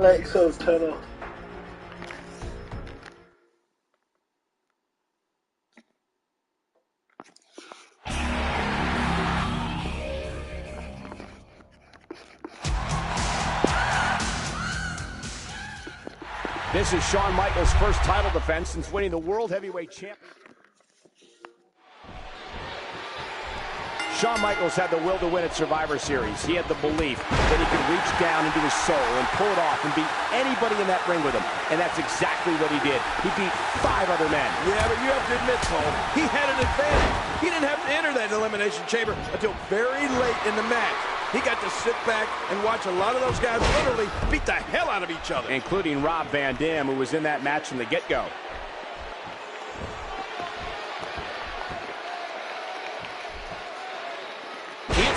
Alexa's turn off. This is Shawn Michaels' first title defense since winning the World Heavyweight Championship. Shawn Michaels had the will to win at Survivor Series. He had the belief that he could reach down into his soul and pull it off and beat anybody in that ring with him. And that's exactly what he did. He beat 5 other men. Yeah, but you have to admit, Cole, he had an advantage. He didn't have to enter that elimination chamber until very late in the match. He got to sit back and watch a lot of those guys literally beat the hell out of each other. Including Rob Van Dam, who was in that match from the get-go.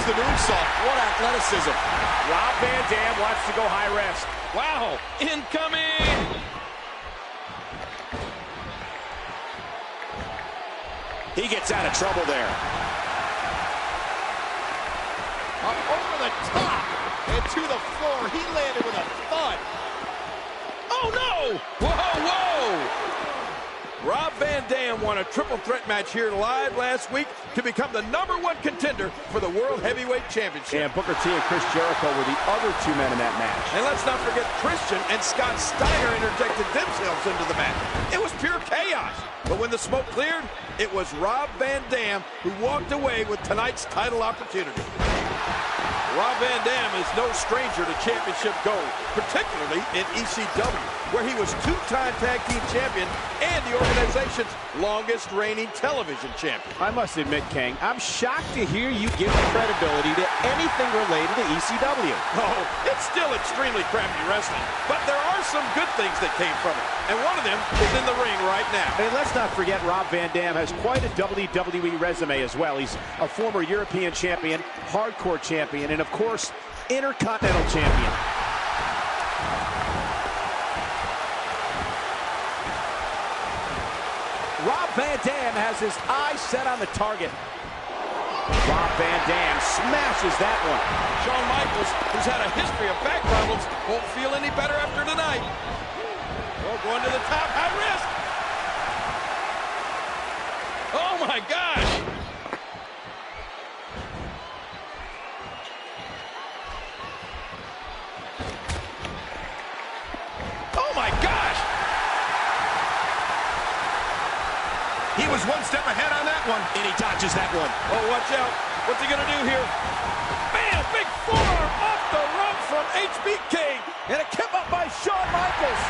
The moonsault. What athleticism. Rob Van Dam wants to go high rest. Wow. Incoming. He gets out of trouble there. Up over the top and to the floor. He landed with a thud. Oh, no. Whoa, whoa. Rob Van Dam won a triple threat match here live last week to become the #1 contender for the World Heavyweight Championship. And Booker T and Chris Jericho were the other 2 men in that match. And let's not forget Christian and Scott Steiner interjected themselves into the match. It was pure chaos. But when the smoke cleared, it was Rob Van Dam who walked away with tonight's title opportunity. Rob Van Dam is no stranger to championship gold, particularly in ECW, where he was 2-time tag team champion and the organization's longest reigning television champion. I must admit, King, I'm shocked to hear you give credibility to anything related to ECW. Oh, it's still extremely crappy wrestling, but there are some good things that came from it, and one of them is in the ring right now. And let's not forget Rob Van Dam has quite a WWE resume as well. He's a former European champion, hardcore champion, and of course, Intercontinental champion. Rob Van Dam has his eyes set on the target. Rob Van Dam smashes that one. Shawn Michaels, who's had a history of back problems, won't feel any better after tonight. Oh, going to the top, high risk. Oh my gosh. Oh my gosh. He was 1 step ahead on that one. And he dodges that one. Oh, watch out. What's he going to do here? Bam! Big forearm off the rope from HBK. And it came up by Shawn Michaels.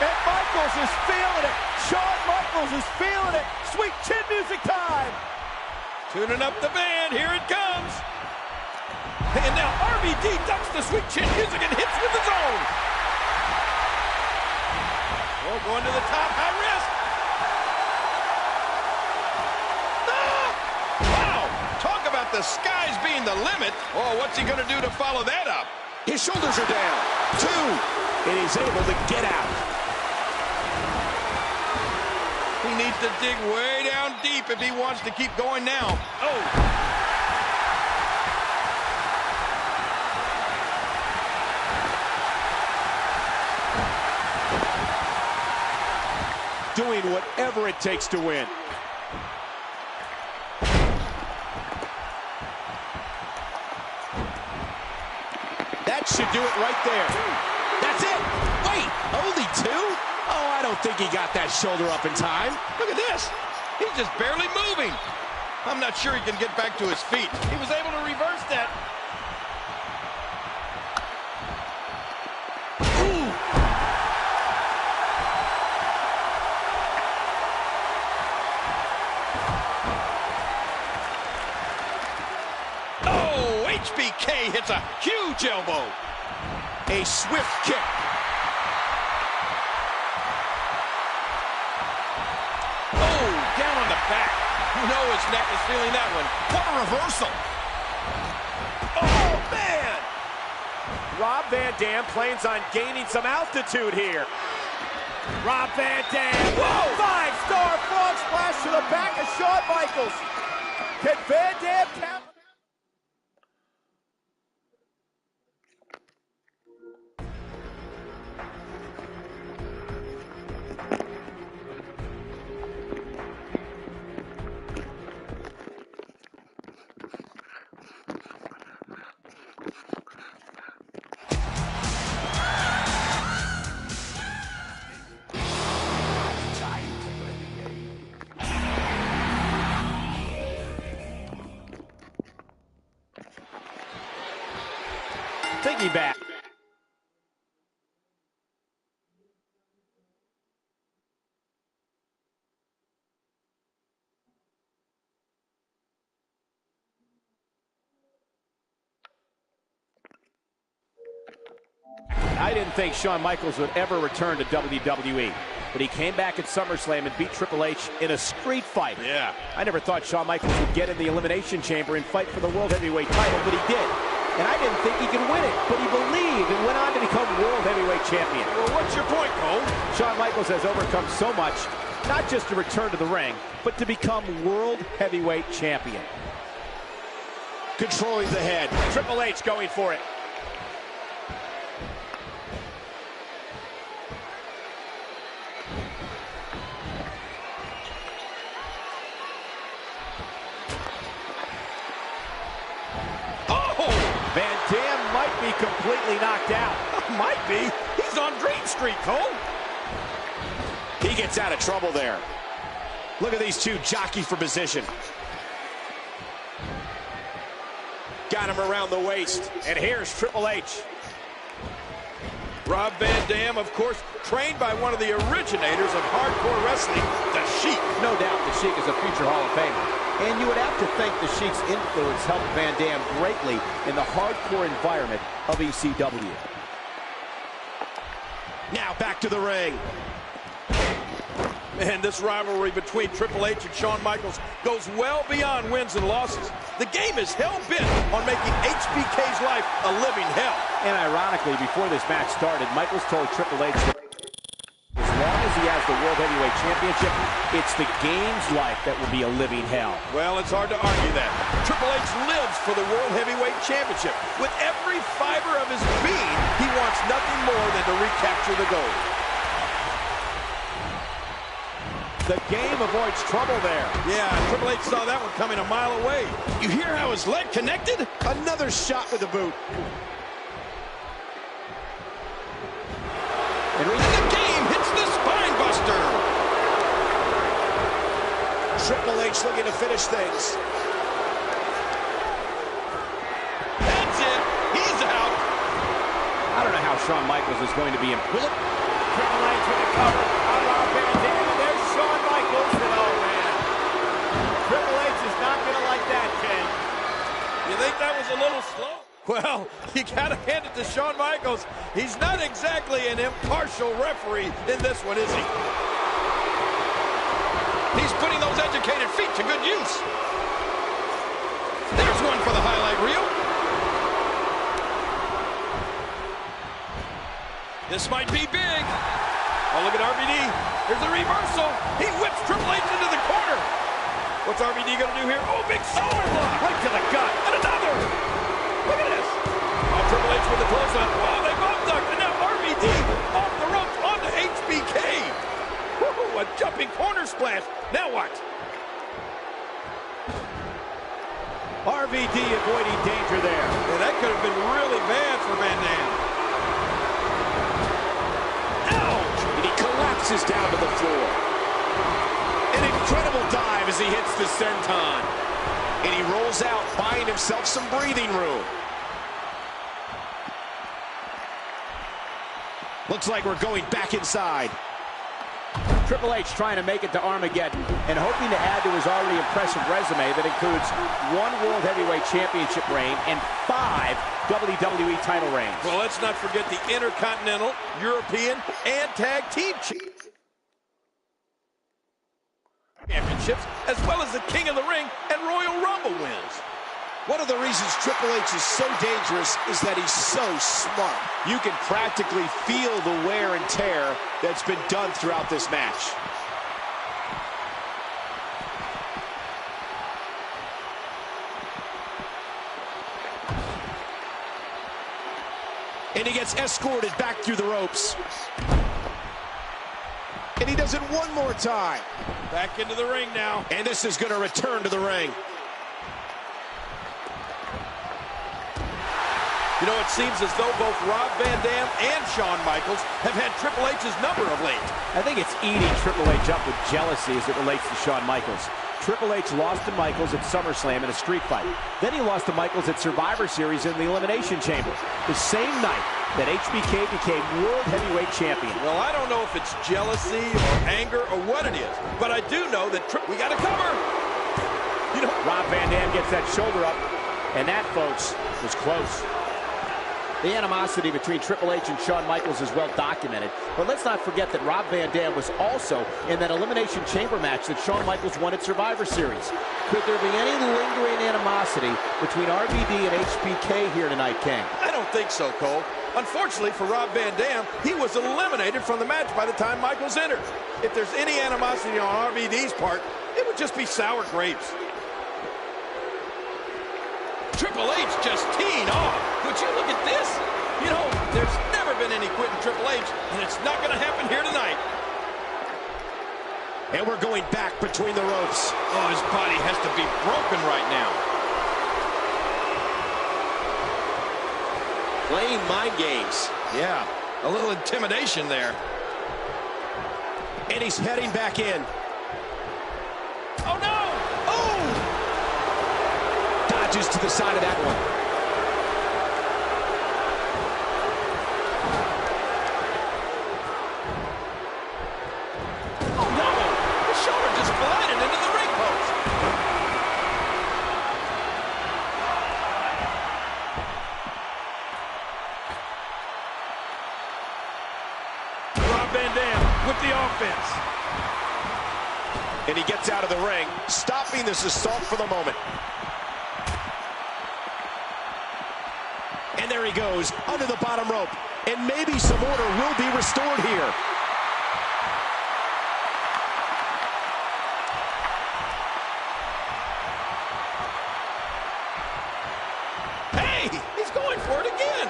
And Michaels is feeling it. Shawn Michaels is feeling it. Sweet chin music time. Tuning up the band. Here it comes. And now RVD ducks the sweet chin music and hits with his own. Oh, going to the top. High risk. The skies being the limit. Oh, what's he going to do to follow that up? His shoulders are down. 2. And he's able to get out. He needs to dig way down deep if he wants to keep going now. Oh. Doing whatever it takes to win. That should do it right there. That's it. Wait, only 2? Oh, I don't think he got that shoulder up in time. Look at this. He's just barely moving. I'm not sure he can get back to his feet. He was able to reverse that. Ooh. Oh, HBK hits a huge elbow. A swift kick. Oh, down on the back. You know his neck is feeling that one. What a reversal. Oh, man. Rob Van Dam plans on gaining some altitude here. Rob Van Dam. Whoa! 5-star frog splash to the back of Shawn Michaels. Can Van Dam count? piggyback. I didn't think Shawn Michaels would ever return to WWE, but he came back at SummerSlam and beat Triple H in a street fight. Yeah. I never thought Shawn Michaels would get in the Elimination Chamber and fight for the World Heavyweight title, but he did. And I didn't think he could win it, but he believed and went on to become World Heavyweight Champion. Well, what's your point, Cole? Shawn Michaels has overcome so much, not just to return to the ring, but to become World Heavyweight Champion. Controlling the head. Triple H going for it. Van Dam might be completely knocked out. Might be. He's on Dream Street, Cole. He gets out of trouble there. Look at these two jockey for position. Got him around the waist. And here's Triple H. Rob Van Dam, of course, trained by one of the originators of hardcore wrestling, The Sheik. No doubt the Sheik is a future Hall of Famer. And you would have to think the Sheik's influence helped Van Dam greatly in the hardcore environment of ECW. Now back to the ring. Man, this rivalry between Triple H and Shawn Michaels goes well beyond wins and losses. The game is hell-bent on making HBK's life a living hell. And ironically, before this match started, Michaels told Triple H that as long as he has the World Heavyweight Championship, it's the game's life that will be a living hell. Well, it's hard to argue that. Triple H lives for the World Heavyweight Championship. With every fiber of his being, he wants nothing more than to recapture the gold. The game avoids trouble there. Yeah, Triple H saw that one coming a mile away. You hear how his leg connected? Another shot with the boot. And the game hits the spine buster. Triple H looking to finish things. That's it. He's out. I don't know how Shawn Michaels is going to be in. Triple H with the cover. Rob Van Dam, and there's Shawn Michaels. And oh, man. Triple H is not going to like that, Ken. You think that was a little slow? Well, you got to hand it to Shawn Michaels. He's not exactly an impartial referee in this one, is he? He's putting those educated feet to good use. There's one for the highlight reel. This might be big. Oh, look at RVD. There's a reversal. He whips Triple H into the corner. What's RVD going to do here? Oh, big shoulder block. Right to the gut. And another. Look at this. Oh, Triple H with the close-up. Oh, they both ducked. And now RVD off the ropes onto HBK. Woo, a jumping corner splash. Now what? RVD avoiding danger there. Yeah, that could have been really bad for Van Dam. Ouch! And he collapses down to the floor. An incredible dive as he hits the senton. And he rolls out, buying himself some breathing room. Looks like we're going back inside. Triple H trying to make it to Armageddon and hoping to add to his already impressive resume that includes 1 World Heavyweight Championship reign and 5 WWE title reigns. Well, let's not forget the Intercontinental, European, and Tag Team Championships, as well as the King of the Ring and Royal Rumble wins. One of the reasons Triple H is so dangerous is that he's so smart. You can practically feel the wear and tear that's been done throughout this match. And he gets escorted back through the ropes. And he does it one more time. Back into the ring now. And this is going to return to the ring. You know, it seems as though both Rob Van Dam and Shawn Michaels have had Triple H's number of late. I think it's eating Triple H up with jealousy as it relates to Shawn Michaels. Triple H lost to Michaels at SummerSlam in a street fight. Then he lost to Michaels at Survivor Series in the Elimination Chamber, the same night that HBK became World Heavyweight Champion. Well, I don't know if it's jealousy or anger or what it is, but I do know that we got to cover. You know, Rob Van Dam gets that shoulder up, and that, folks, was close. The animosity between Triple H and Shawn Michaels is well documented, but let's not forget that Rob Van Dam was also in that Elimination Chamber match that Shawn Michaels won at Survivor Series. Could there be any lingering animosity between RVD and HBK here tonight, King? I don't think so, Cole. Unfortunately for Rob Van Dam, he was eliminated from the match by the time Michaels entered. If there's any animosity on RVD's part, it would just be sour grapes. Triple H just teeing off. Would you look at this? You know, there's never been any quitting Triple H, and it's not going to happen here tonight. And we're going back between the ropes. Oh, his body has to be broken right now. Playing mind games. Yeah, a little intimidation there. And he's heading back in. Oh, no! Oh! Dodges to the side of that one. Oh, no! His shoulder just collided into the ring post. Rob Van Dam with the offense. And he gets out of the ring, stopping this assault for the moment. And there he goes, under the bottom rope. And maybe some order will be restored here. Hey, he's going for it again.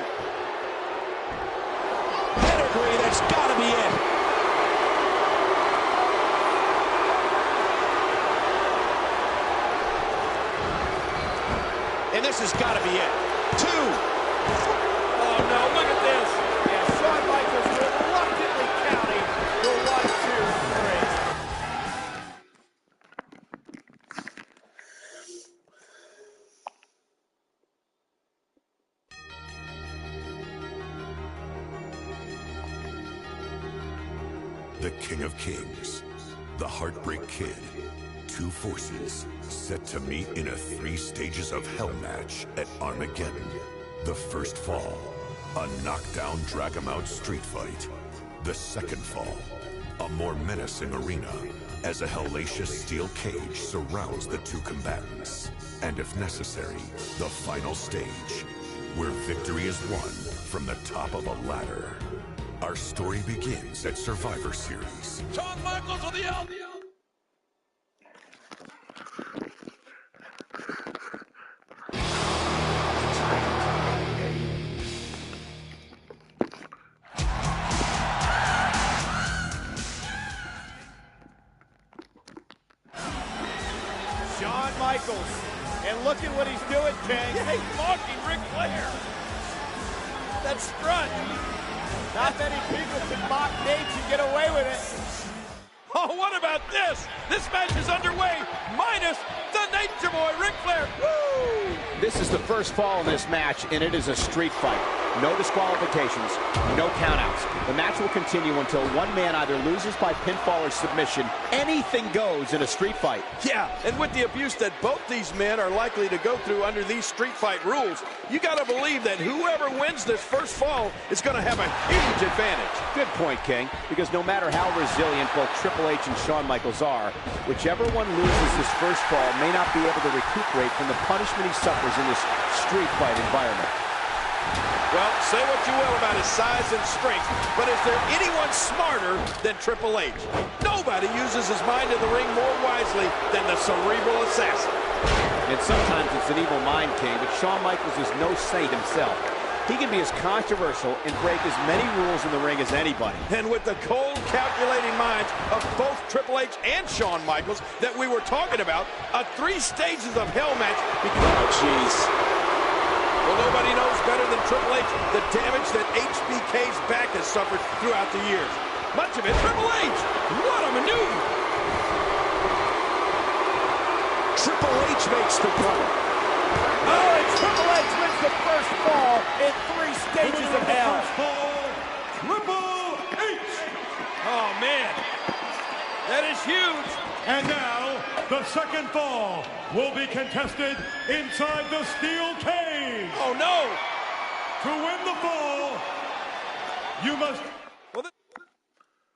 Pedigree, that's got to be it. And this has got to be it. 2. Oh, no, look at this. Yeah, Shawn Michaels reluctantly counting the 1, 2, 3. The King of Kings, the Heartbreak Kid. 2 forces set to meet in a 3 stages of hell match at Armageddon. The first fall, a knockdown drag-em-out street fight. The second fall, a more menacing arena as a hellacious steel cage surrounds the 2 combatants. And if necessary, the final stage, where victory is won from the top of a ladder. Our story begins at Survivor Series. Shawn Michaels with the LDL. Shawn Michaels. And look at what he's doing, King. Yeah, he's mocking Ric Flair. That strut. Not many people can mock Nate and get away with it. Oh, what about this? This match is underway, minus the Nature Boy, Ric Flair. Woo! This is the first fall in this match, and it is a street fight. No disqualifications, no countouts. The match will continue until one man either loses by pinfall or submission. Anything goes in a street fight. Yeah, and with the abuse that both these men are likely to go through under these street fight rules, you got to believe that whoever wins this first fall is going to have a huge advantage. Good point, King, because no matter how resilient both Triple H and Shawn Michaels are, whichever one loses this first fall may not be able to recuperate from the punishment he suffers in this street fight environment. Well, say what you will about his size and strength, but is there anyone smarter than Triple H? Nobody uses his mind in the ring more wisely than the cerebral assassin. And sometimes it's an evil mind, King, but Shawn Michaels is no saint himself. He can be as controversial and break as many rules in the ring as anybody. And with the cold, calculating minds of both Triple H and Shawn Michaels that we were talking about, a 3 stages of hell match begins. Oh, jeez. Well, nobody knows better than Triple H the damage that HBK's back has suffered throughout the years. Much of it Triple H. What a maneuver. Triple H makes the cover. Oh, and Triple H wins the first fall in 3 stages of hell. Triple H! Oh, man. That is huge. And now, the second fall will be contested inside the steel cage. Oh, no. To win the fall, you must... Well,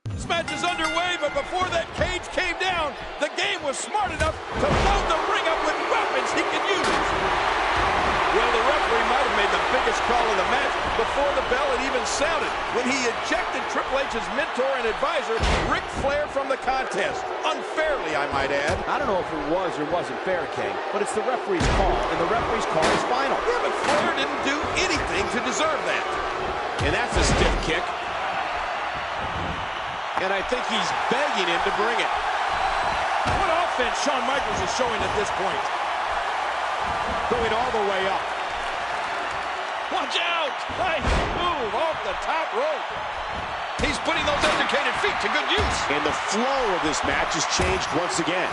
this match is underway, but before that cage came down, the game was smart enough to load the ring up with weapons he can use. Well, the referee might have made the biggest call of the match before the bell had even sounded, when he ejected Triple H's mentor and advisor, Ric Flair, from the contest. Unfairly, I might add. I don't know if it was or wasn't fair, King, but it's the referee's call, and the referee's call is final. Yeah, but Flair didn't do anything to deserve that. And that's a stiff kick. And I think he's begging him to bring it. What offense Shawn Michaels is showing at this point. Going all the way up. Watch out! Nice move off the top rope. He's putting those educated feet to good use. And the flow of this match has changed once again.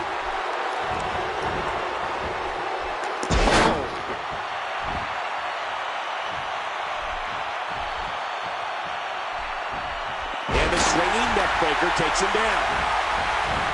And the swinging neckbreaker takes him down.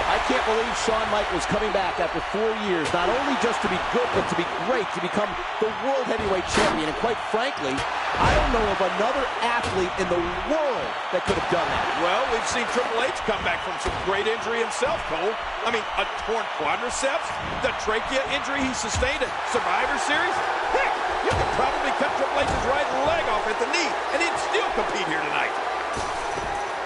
I can't believe Shawn Michaels coming back after 4 years, not only just to be good, but to be great, to become the World Heavyweight Champion. And quite frankly, I don't know of another athlete in the world that could have done that. Well, we've seen Triple H come back from some great injury himself, Cole. I mean, a torn quadriceps, the trachea injury he sustained at Survivor Series. Heck, you could probably cut Triple H's right leg off at the knee, and he'd still compete here tonight.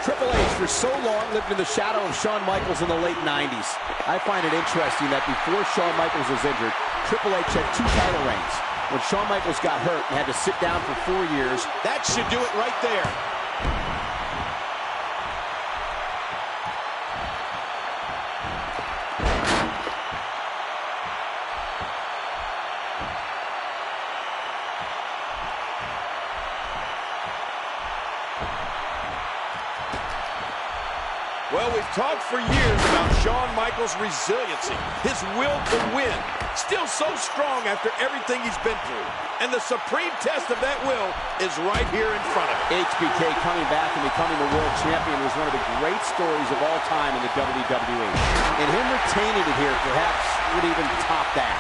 Triple H for so long lived in the shadow of Shawn Michaels in the late 90s. I find it interesting that before Shawn Michaels was injured, Triple H had 2 title reigns. When Shawn Michaels got hurt and had to sit down for 4 years, That should do it right there. Well, we've talked for years about Shawn Michaels' resiliency, his will to win. Still so strong after everything he's been through. And the supreme test of that will is right here in front of him. HBK coming back and becoming the world champion was one of the great stories of all time in the WWE. And him retaining it here perhaps would even top that.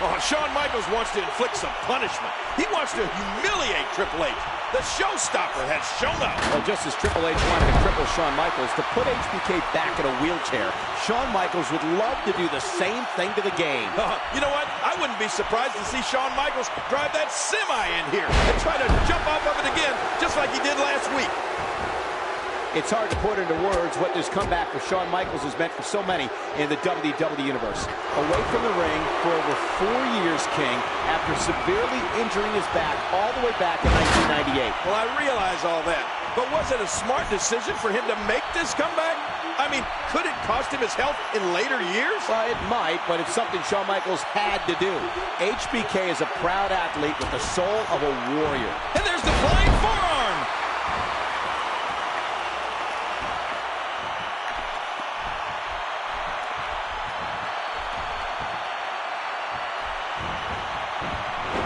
Oh, Shawn Michaels wants to inflict some punishment. He wants to humiliate Triple H. The showstopper has shown up. Well, just as Triple H wanted to cripple Shawn Michaels, to put HBK back in a wheelchair, Shawn Michaels would love to do the same thing to the game. You know what? I wouldn't be surprised to see Shawn Michaels drive that semi in here and try to jump off of it again, just like he did last week. It's hard to put into words what this comeback for Shawn Michaels has meant for so many in the WWE Universe. Away from the ring for over 4 years, King, after severely injuring his back all the way back in 1998. Well, I realize all that, but was it a smart decision for him to make this comeback? I mean, could it cost him his health in later years? Well, it might, but it's something Shawn Michaels had to do. HBK is a proud athlete with the soul of a warrior. And there's the flying forearm.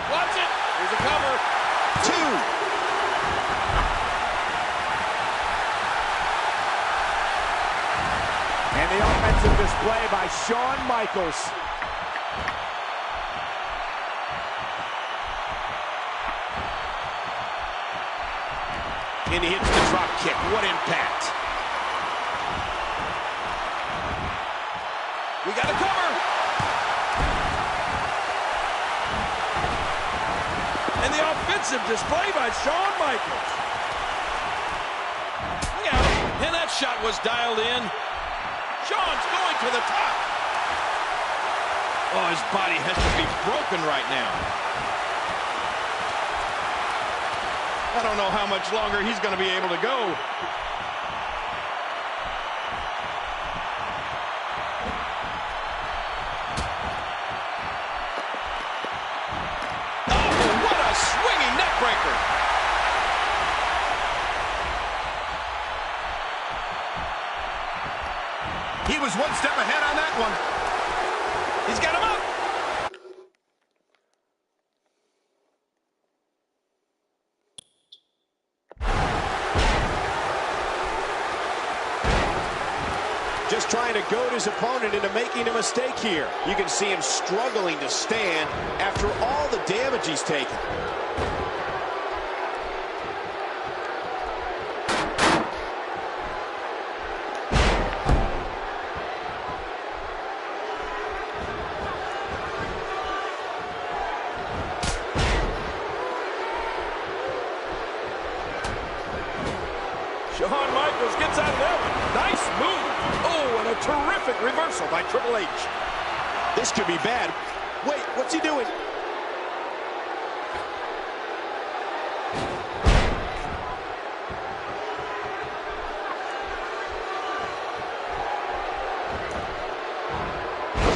Watch it. Here's a cover. 2. And the offensive display by Shawn Michaels. And he hits the drop kick. What impact. We got a cover. And the offensive display by Shawn Michaels. Look out. And that shot was dialed in. Shawn's going to the top. Oh, his body has to be broken right now. I don't know how much longer he's going to be able to go. He was one step ahead on that one. He's got him up. Just trying to goad his opponent into making a mistake here. You can see him struggling to stand after all the damage he's taken. Shawn Michaels gets out of that one. Nice move. Oh, and a terrific reversal by Triple H. This could be bad. Wait, what's he doing?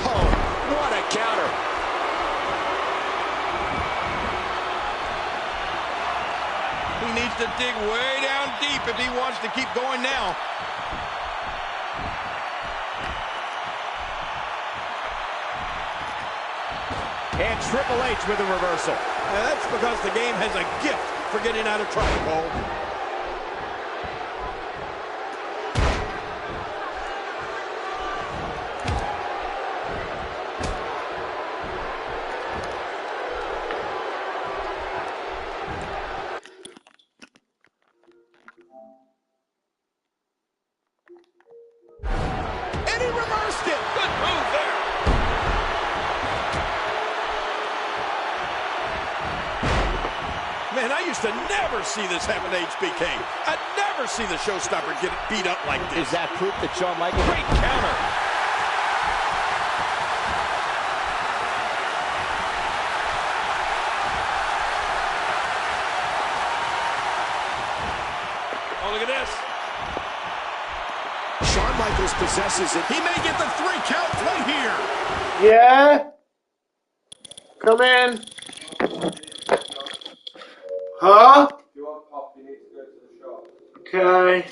Oh, what a counter. He needs to dig way down deep if he wants to keep going now. And Triple H with a reversal. That's because the game has a gift for getting out of trouble, Cole. And he reversed it. Good move there. Man, I used to never see this happen to HBK. I'd never see the showstopper get beat up like this. Is that proof that Shawn Michaels... Great counter. Oh, look at this. Shawn Michaels possesses it. He may get the 3 count from here. Yeah? Come in. Huh? If you want pop, you need to go to the shop. Okay.